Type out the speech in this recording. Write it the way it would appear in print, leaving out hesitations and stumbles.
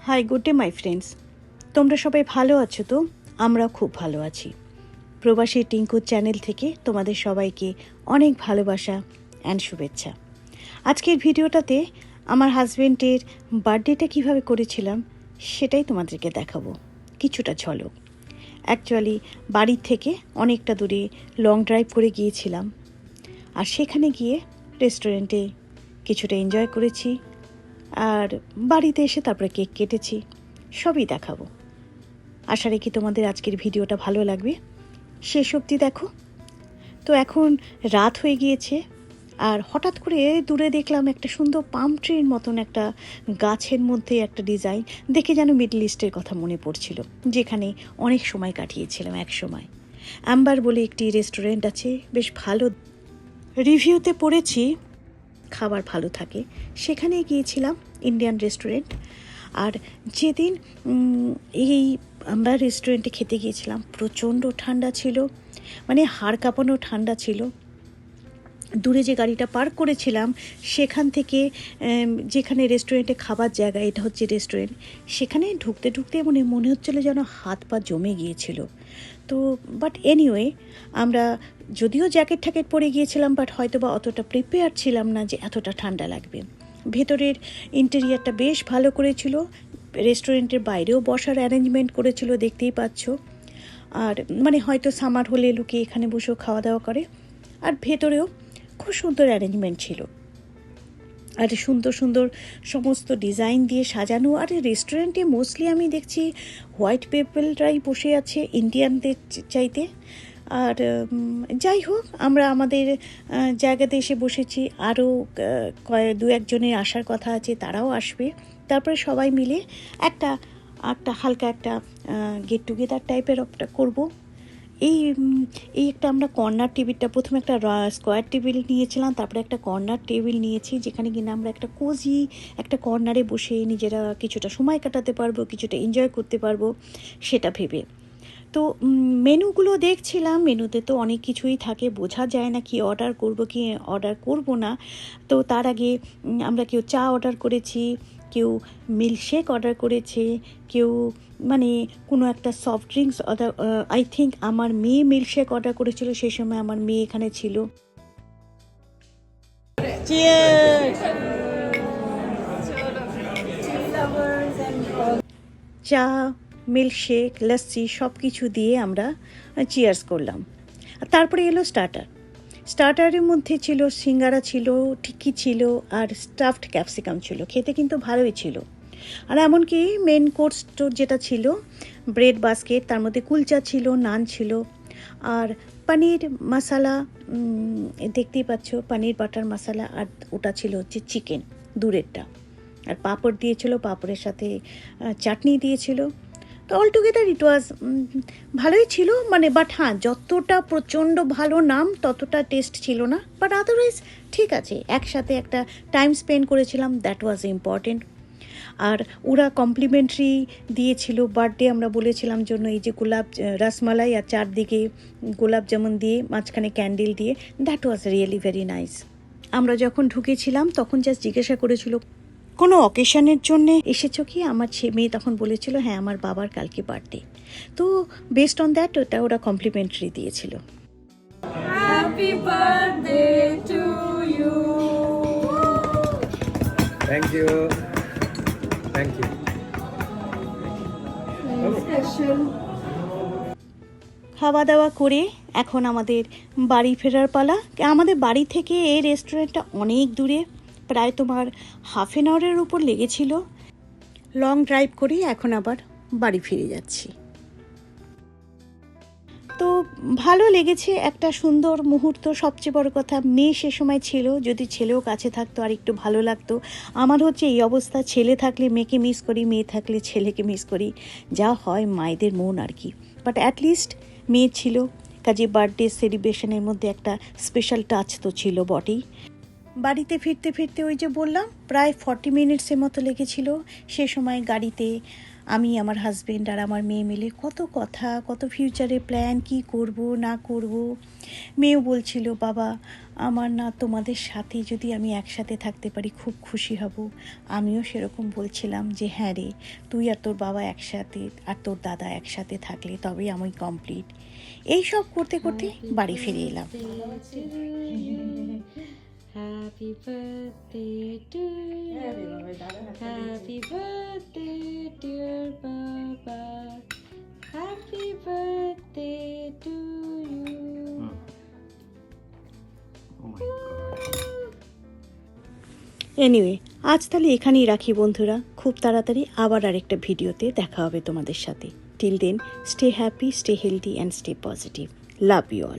High, good day my friends. তোমরা সবাই ভালো আছো তো? আমরা খুব ভালো আছি। প্রবাসী টিঙ্কুর চ্যানেল থেকে তোমাদের সবাইকে অনেক ভালোবাসা অ্যান্ড শুভেচ্ছা। আজকের ভিডিওটাতে আমার হাজব্যান্ডের বার্থডেটা কীভাবে করেছিলাম সেটাই তোমাদেরকে দেখাবো, কিছুটা ঝলক। অ্যাকচুয়ালি বাড়ির থেকে অনেকটা দূরে লং ড্রাইভ করে গিয়েছিলাম, আর সেখানে গিয়ে রেস্টুরেন্টে কিছুটা এনজয় করেছি, আর বাড়িতে এসে তারপরে কেক কেটেছি। সবই দেখাবো। আশা রাখি তোমাদের আজকের ভিডিওটা ভালো লাগবে, শেষ অবধি দেখো। তো এখন রাত হয়ে গিয়েছে, আর হঠাৎ করে দূরে দেখলাম একটা সুন্দর পাম ট্রির মতন একটা গাছের মধ্যে একটা ডিজাইন দেখে যেন মিডল ইস্টের কথা মনে পড়ছিল, যেখানে অনেক সময় কাটিয়েছিলাম এক সময়। অ্যাম্বার বলে একটি রেস্টুরেন্ট আছে, বেশ ভালো, রিভিউতে পড়েছি খাবার ভালো থাকে। সেখানে গিয়েছিলাম, ইন্ডিয়ান রেস্টুরেন্ট। আর যেদিন এই আমরা রেস্টুরেন্টে খেতে গিয়েছিলাম, প্রচণ্ড ঠান্ডা ছিল, মানে হাড় কাঁপানো ঠান্ডা ছিল। দূরে যে গাড়িটা পার্ক করেছিলাম সেখান থেকে যেখানে রেস্টুরেন্টে খাবার জায়গা, এটা হচ্ছে রেস্টুরেন্ট, সেখানে ঢুকতে ঢুকতে মনে হচ্ছিলো যেন হাত পা জমে গিয়েছিল। তো বাট এনিওয়ে, আমরা যদিও জ্যাকেট ট্যাকেট পরে গিয়েছিলাম, বাট হয়তো বা অতটা প্রিপেয়ার ছিলাম না যে এতটা ঠান্ডা লাগবে। ভেতরের ইন্টেরিয়ারটা বেশ ভালো করেছিল, রেস্টুরেন্টের বাইরেও বসার অ্যারেঞ্জমেন্ট করেছিল, দেখতেই পাচ্ছ। আর মানে হয়তো সামার হলে লোকে এখানে বসেও খাওয়া দাওয়া করে। আর ভেতরেও খুব সুন্দর অ্যারেঞ্জমেন্ট ছিল, আর সুন্দর সুন্দর সমস্ত ডিজাইন দিয়ে সাজানো। আর রেস্টুরেন্টে মোস্টলি আমি দেখছি হোয়াইট পিপলরাই বসে আছে ইন্ডিয়ানদের চাইতে। আর যাই হোক, আমরা আমাদের জায়গাতে এসে বসেছি, আরও দু একজনের আসার কথা আছে, তারাও আসবে। তারপরে সবাই মিলে একটা হালকা একটা গেট টুগেদার টাইপের একটা করবো। এই একটা আমরা কর্নার টেবিলটা, প্রথমে একটা স্কোয়ার টেবিল নিয়েছিলাম, তারপরে একটা কর্নার টেবিল নিয়েছি, যেখানে কিনা আমরা একটা কোজি একটা কর্নারে বসে নিজেরা কিছুটা সময় কাটাতে পারবো, কিছুটা এনজয় করতে পারবো, সেটা ভেবে। তো মেনুগুলো দেখছিলাম, মেনুতে তো অনেক কিছুই থাকে, বোঝা যায় না কি অর্ডার করব কি অর্ডার করব না। তো তার আগে আমরা কেউ চা অর্ডার করেছি, কেউ মিল্কশেক অর্ডার করেছে, কেউ মানে কোনো একটা soft drinks order, I think আমার মেয়ে মিল্কশেক অর্ডার করেছিল, সেই সময় আমার মেয়ে এখানে ছিল। চা, মিল্কশেক, লস্যি সব কিছু দিয়ে আমরা চিয়ার্স করলাম। আর তারপরে এলো স্টার্টারের মধ্যে ছিল সিঙ্গারা ছিল, টিক্কি ছিল, আর স্টাফড ক্যাপসিকাম ছিল। খেতে কিন্তু ভালোই ছিল। আর এমনকি মেন কোর্স যেটা ছিল ব্রেড বাস্কেট, তার মধ্যে কুলচা ছিল, নান ছিল, আর পনির মশালা, দেখতেই পাচ্ছ পনির বাটার মশালা, আর ওটা ছিল হচ্ছে চিকেন দূরেরটা। আর পাঁপড় দিয়েছিল, পাঁপড়ের সাথে চাটনি দিয়েছিল। তো অল টুগেদার ইট ওয়াজ ভালোই ছিল, মানে বাট হ্যাঁ, যতটা প্রচণ্ড ভালো নাম ততটা টেস্ট ছিল না, বাট আদারওয়াইজ ঠিক আছে। একসাথে একটা টাইম স্পেন্ড করেছিলাম, দ্যাট ওয়াজ ইম্পর্টেন্ট। আর ওরা কমপ্লিমেন্টারি দিয়েছিল, বার্থডে আমরা বলেছিলাম জন্য, এই যে গোলাপ রসমালাই আর চারদিকে গোলাপ জামুন দিয়ে, মাঝখানে ক্যান্ডেল দিয়ে, that was really very nice. আমরা যখন ঢুকেছিলাম তখন জাস্ট জিজ্ঞাসা করেছিল কোনো অকেশনের জন্যে এসেছো কি। আমার মেয়ে তখন বলেছিল হ্যাঁ, আমার বাবার কালকে বার্থডে। তো বেসড অন দ্যাট ওরা কমপ্লিমেন্টারি দিয়েছিল। Happy birthday to you. Thank you, thank you. খাওয়া দাওয়া করে এখন আমাদের বাড়ি ফেরার পালা। আমাদের বাড়ি থেকে এই রেস্টুরেন্টটা অনেক দূরে, প্রায় তোমার হাফ অ্যান আওয়ারের উপর লেগেছিল। লং ড্রাইভ করেই এখন আবার বাড়ি ফিরে যাচ্ছি। তো ভালো লেগেছে, একটা সুন্দর মুহূর্ত। সবচেয়ে বড় কথা, মেয়ে সে সময় ছিল, যদি ছেলেও কাছে থাকতো আর একটু ভালো লাগতো। আমার হচ্ছে এই অবস্থা, ছেলে থাকলে মেয়েকে মিস করি, মেয়ে থাকলে ছেলেকে মিস করি, যা হয় মায়েদের মন আর কি। বাট অ্যাটলিস্ট মেয়ে ছিল, কাজে বার্থডে সেলিব্রেশনের মধ্যে একটা স্পেশাল টাচ তো ছিল বটেই। বাড়িতে ফিরতে ফিরতে ওই যে বললাম প্রায় 40 মিনিটসের মতো লেগেছিল। সে সময় গাড়িতে আমি, আমার হাজবেন্ড আর আমার মেয়ে মিলে কত কথা, কত ফিউচারে প্ল্যান, কি করব না করব। মেয়েও বলছিল, বাবা আমার না তোমাদের সাথে যদি আমি একসাথে থাকতে পারি খুব খুশি হব। আমিও সেরকম বলছিলাম যে হ্যাঁ রে, তুই আর তোর বাবা একসাথে আর তোর দাদা একসাথে থাকলে তবেই আমি কমপ্লিট। এই সব করতে করতে বাড়ি ফিরে এলাম। Happy birthday to you. Happy birthday, dear Baba. Happy birthday to you. Anyway, আজ তাহলে এখানেই রাখি বন্ধুরা। খুব তাড়াতাড়ি আবার আরেকটা ভিডিওতে দেখা হবে তোমাদের সাথে। Till then, stay happy, stay healthy and stay positive. Love you all.